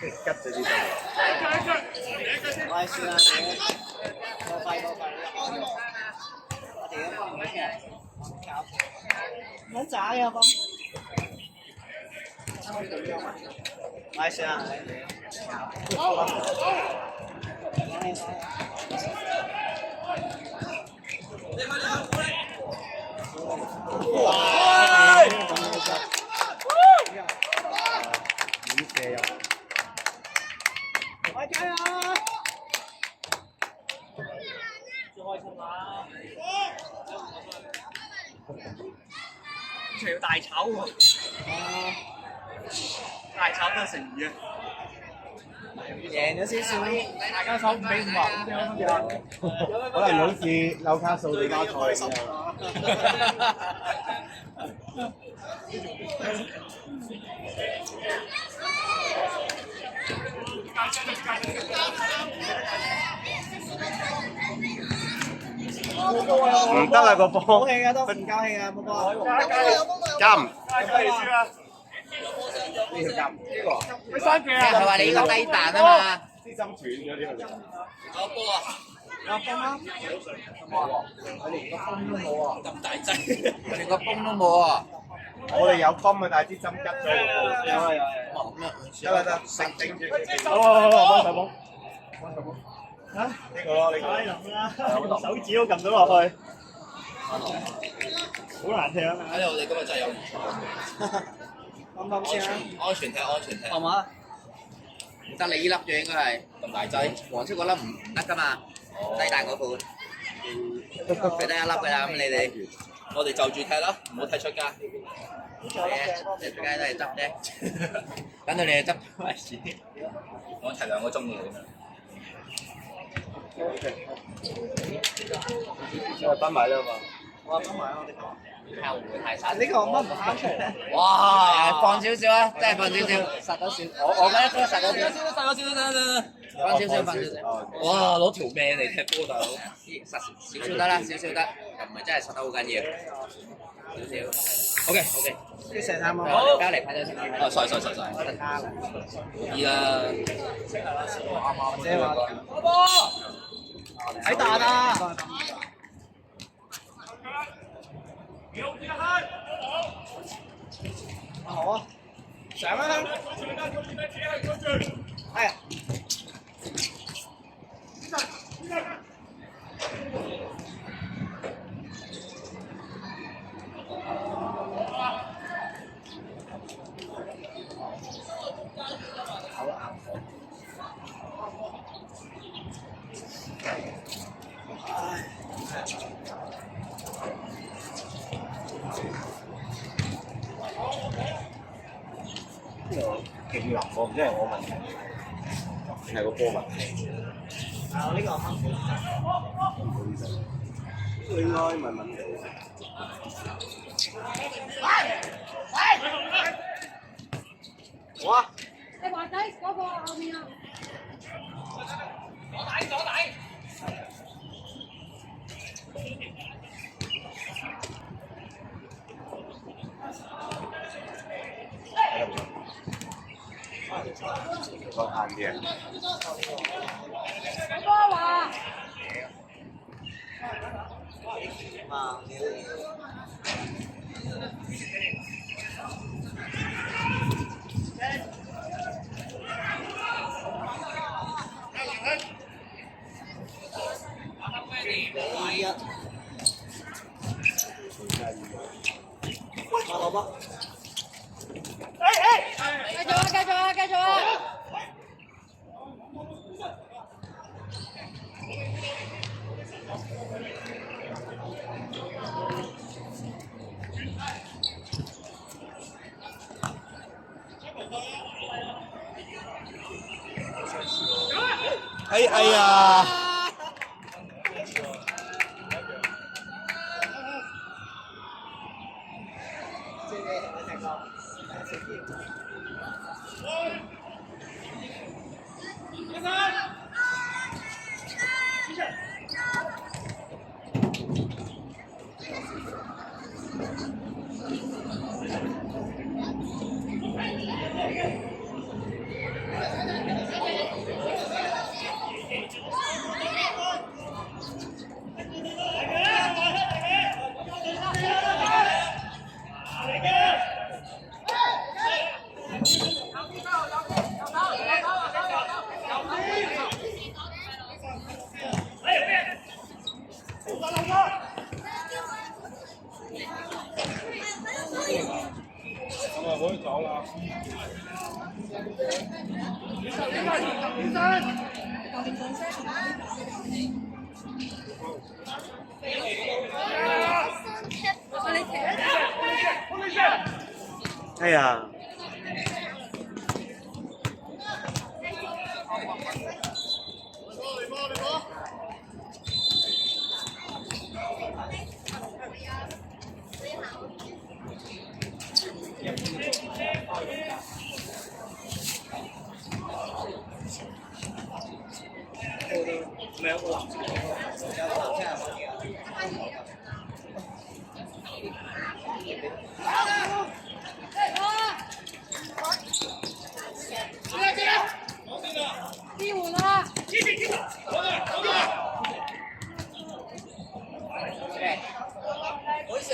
吉咗啲燈。我算啦，我快。我屌，唔撚渣嘅咁。我算啦。仲要大炒喎！大炒都係成語啊！贏咗少少，大家手唔俾5啊！可能好似紐卡素地巴賽咁樣。唔得啦個波！好氣啊都唔夠氣啊，波波。針。呢條針呢個。佢話你呢個雞蛋啊嘛。啲針斷咗呢個。有波啊！有風啦。我哋連個泵都冇啊！咁大劑，連個泵都冇啊！我哋有泵啊，但係啲針吉咗。有。得，頂住。好，幫手幫。呢個咯，呢個。手指都撳到落去。好難聽啊！睇嚟我哋今日真係有唔錯。啱先啊！安全踢，係嘛？唔得你呢粒嘢應該係咁大劑，黃色嗰粒唔得㗎嘛，雞蛋嗰盤，俾得一粒㗎啦。咁你哋，我哋就住踢啦，唔好踢出街。踢出街都係執啫，等到你去執為止。我踢2個鐘嘅咁樣。我分埋啦嘛。我分埋我哋。睇下會唔會太散？呢個乜唔啱出嚟咧？哇！放少少啊，真係放少少，實咗少。我覺得都實咗少，放少少。哇！攞條命嚟踢波大佬，實少少得啦，少少得，又唔係真係實得好緊要。少少。OK。啲成啱啊！好，交嚟睇睇先。哦，晒。啦。姐話睇蛋啊！好啊！上啊！哎呀！勁淋喎，唔知係我問題，定係個波問題？呢個應該問問地。哇！你華仔嗰個後面啊！左底。講晏啲啊！波話。老婆。繼續啊！哎呀！哎呀！没有我。第五了。好事。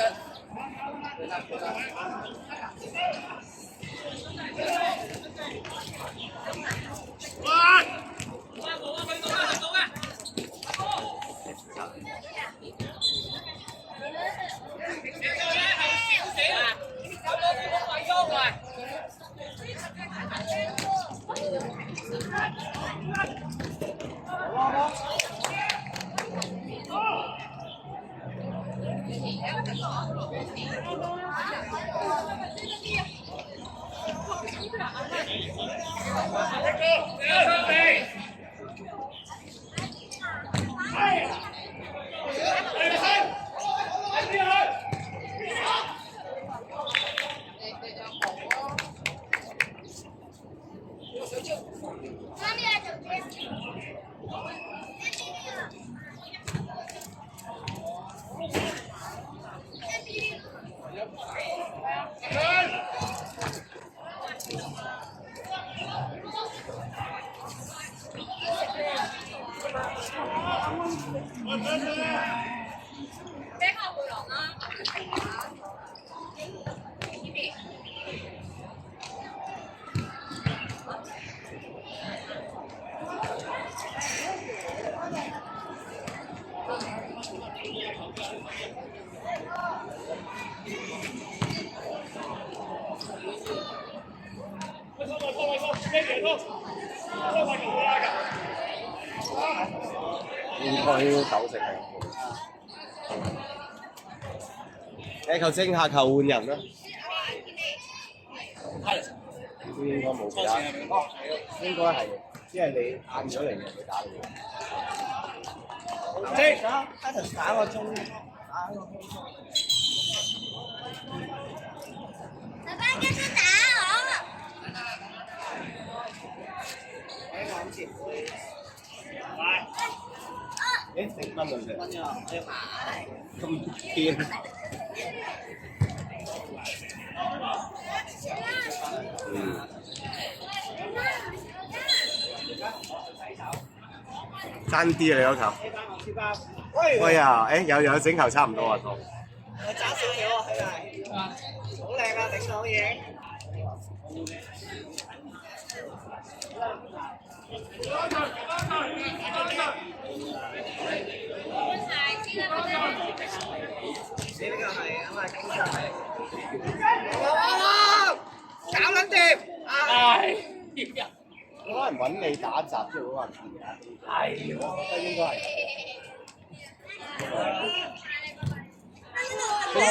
應該9成係。你球證下球換人啦。應該冇其他。應該係，因為你晏咗嚟人哋打你。即係開頭打個鐘，打個鐘。爸爸跟住打我。誒，定分問題。咁癲。爭啲啊！你嗰球。喂呀！誒有整球差唔多啊，都。我爭少少啊，佢係。好靚啊！頂到嘢。你呢個係咁啊，經常係。搞撚掂！唉，可能揾你打雜啫，可能係，我覺得應該係。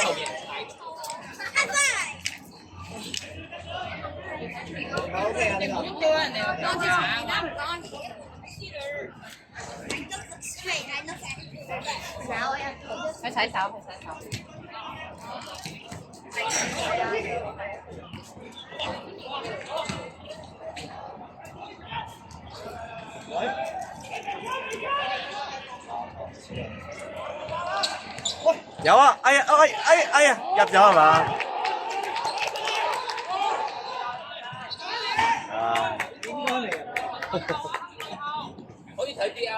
後面。好嘅啊，呢個。去洗手。有啊！哎呀，入咗係嘛？唉，可以睇 BL。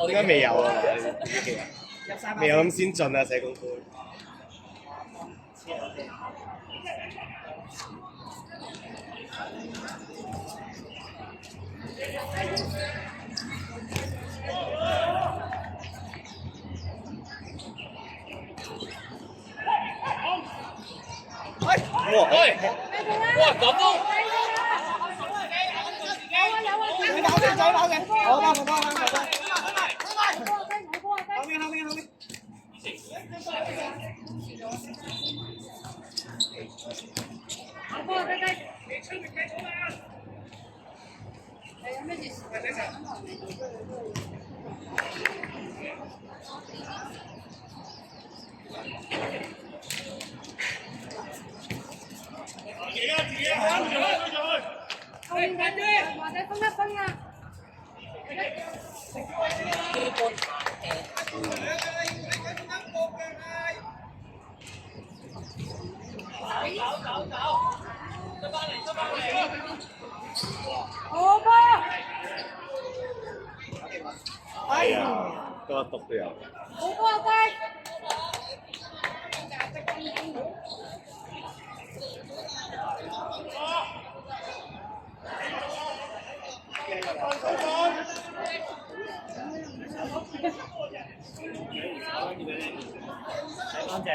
應該未有啊，未有咁先進啊，社工杯。哇咁都〜你跑嘅，再跑嘅。波雞雞。係有咩事？後面或者分一分啊！好波！哎呀，多篤都有。好波啊雞！乾淨。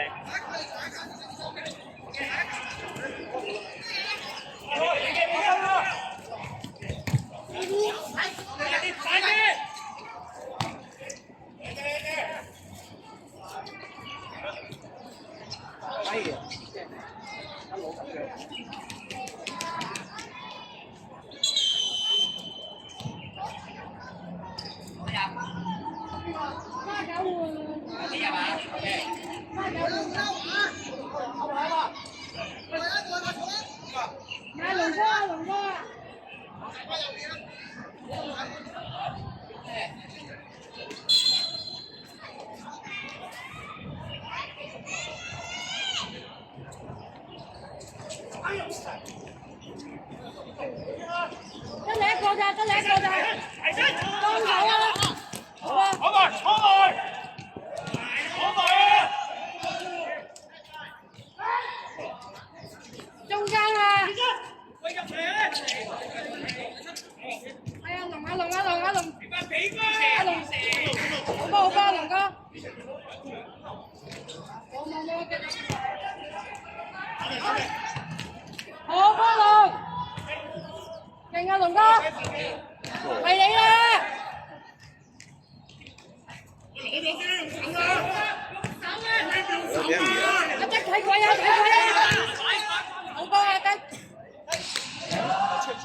買龍哥啊，龍哥啊！得你一個咋，得你一個咋，幫手啊！好啊！坐埋，坐埋，坐埋啊！中間啊！喂，入嚟啊！係啊，龍啊龍啊龍啊龍！點解俾佢？阿龍，好波好波，龍哥！冇繼續。好波龍！勁啊龍哥！係你啦！有點魚啊！阿德睇鬼啊睇鬼啊！好波啊德！出咗。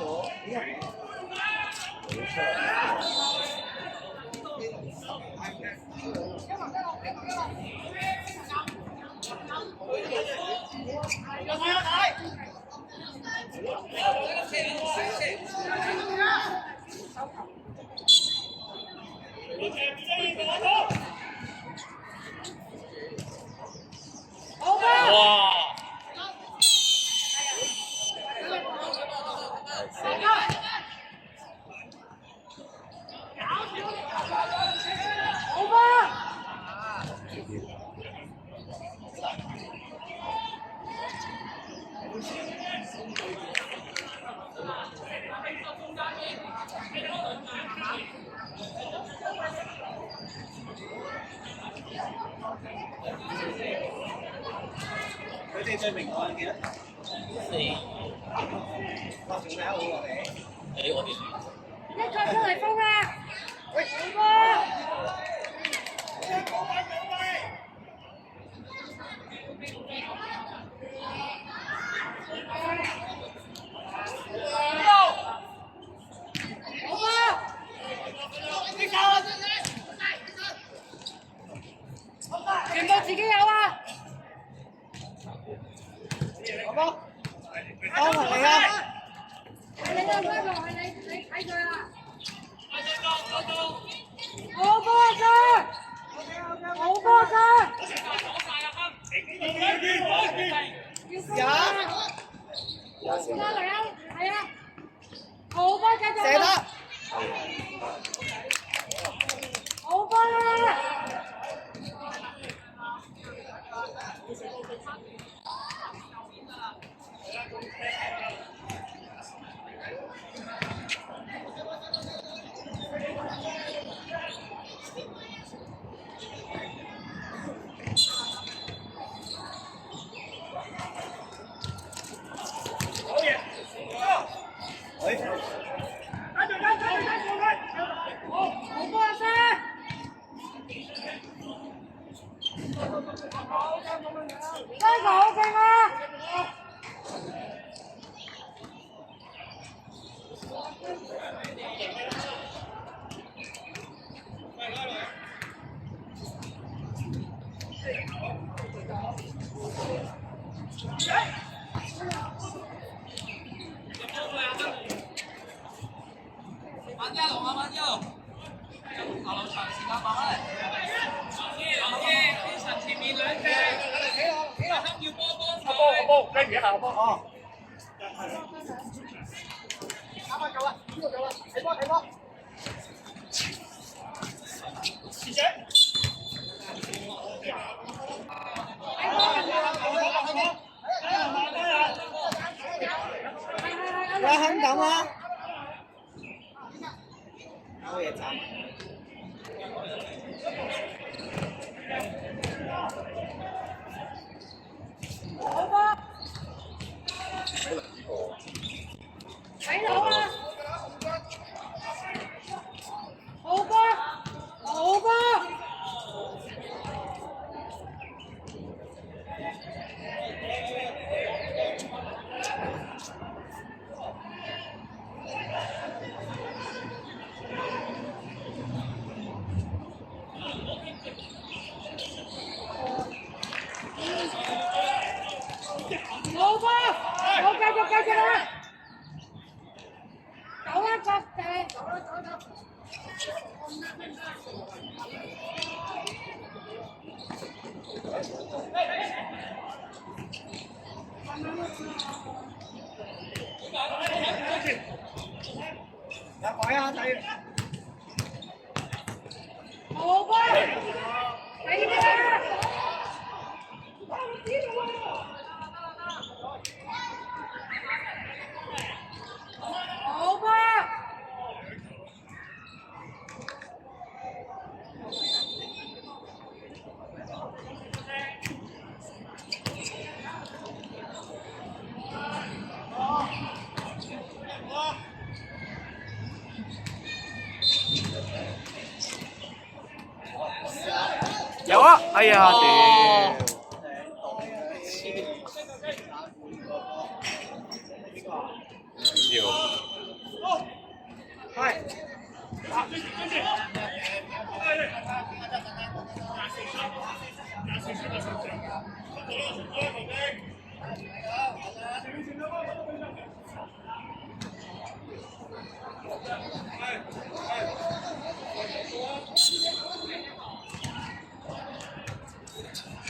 好波！哇！好波！佢哋最明確係幾多？哇！仲有好落嚟。誒，我哋。一個出嚟封啦！喂，好波！好波！全部自己有啊！好波！幫埋你啊！係你啊，威龍，係你睇佢啊！你肯等啦。有嘢斬。好波，睇到啊！好波，好波。好波，好繼續啦！走啦，國際！有改啊，仔！好波，睇住啦！好波！有啊！哎呀，屌！係。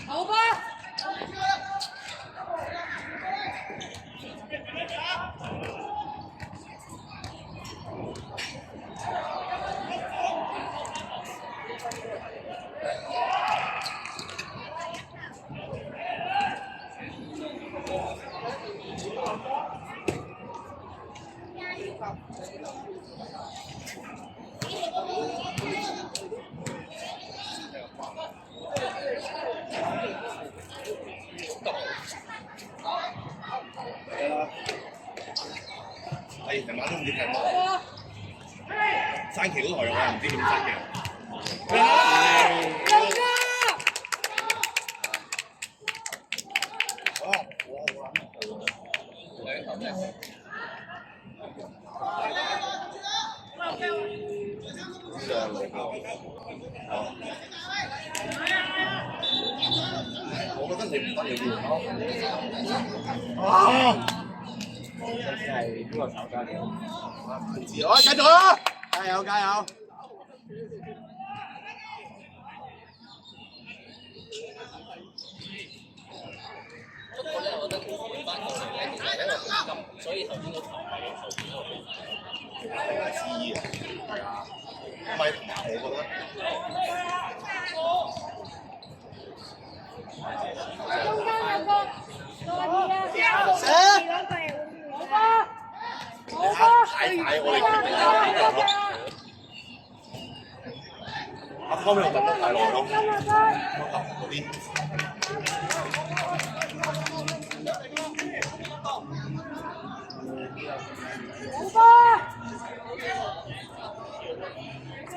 好波！係成晚都唔知踢波。山崎嗰台我唔知點山崎。我覺得你唔得你係邊個炒家嚟？唔知啊，繼續啊！加油加油！不過咧，我覺得回翻過嚟咧，其實一個金，所以頭先個球係後邊嗰個。知啊，係啊，唔係我覺得。中間兩個，多啲啊！好波，好波！太大我哋決定咗阿方面我等得太耐咯，嗰啲。好波！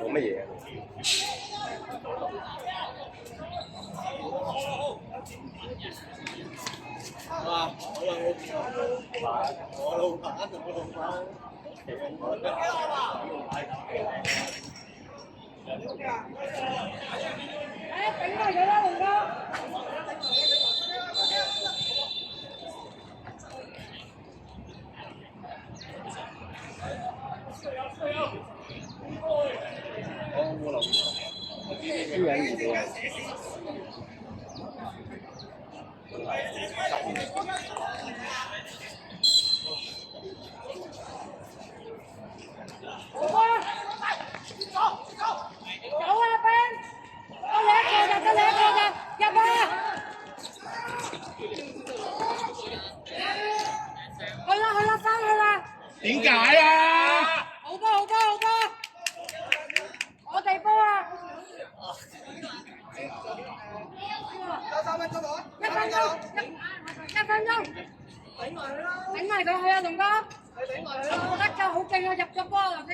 冇乜嘢。啊！我老闆同我老闆。哎，頂埋佢啦，龍哥！我冇留意。輸緊唔到啊！走啊 Ben！ 得你一個咋，入啊！去啦，翻去啦！點解啊？好波！我哋波啊！1分鐘，頂埋佢去啊，龍哥！得㗎，好勁啊，入咗波頭先。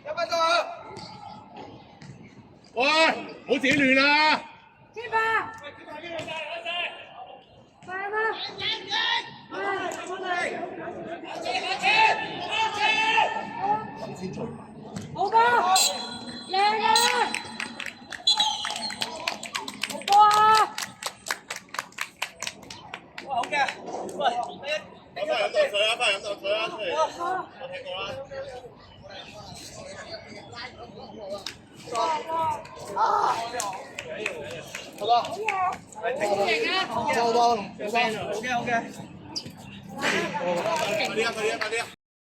1分鐘啊！喂，唔好自己亂啊！接啊！快啊！好波，靚啊！好波啊！哇，好嘅，喂，你翻嚟飲啖水啦，出嚟。我聽過啦。好多。好型啊！好嘅。快啲啊！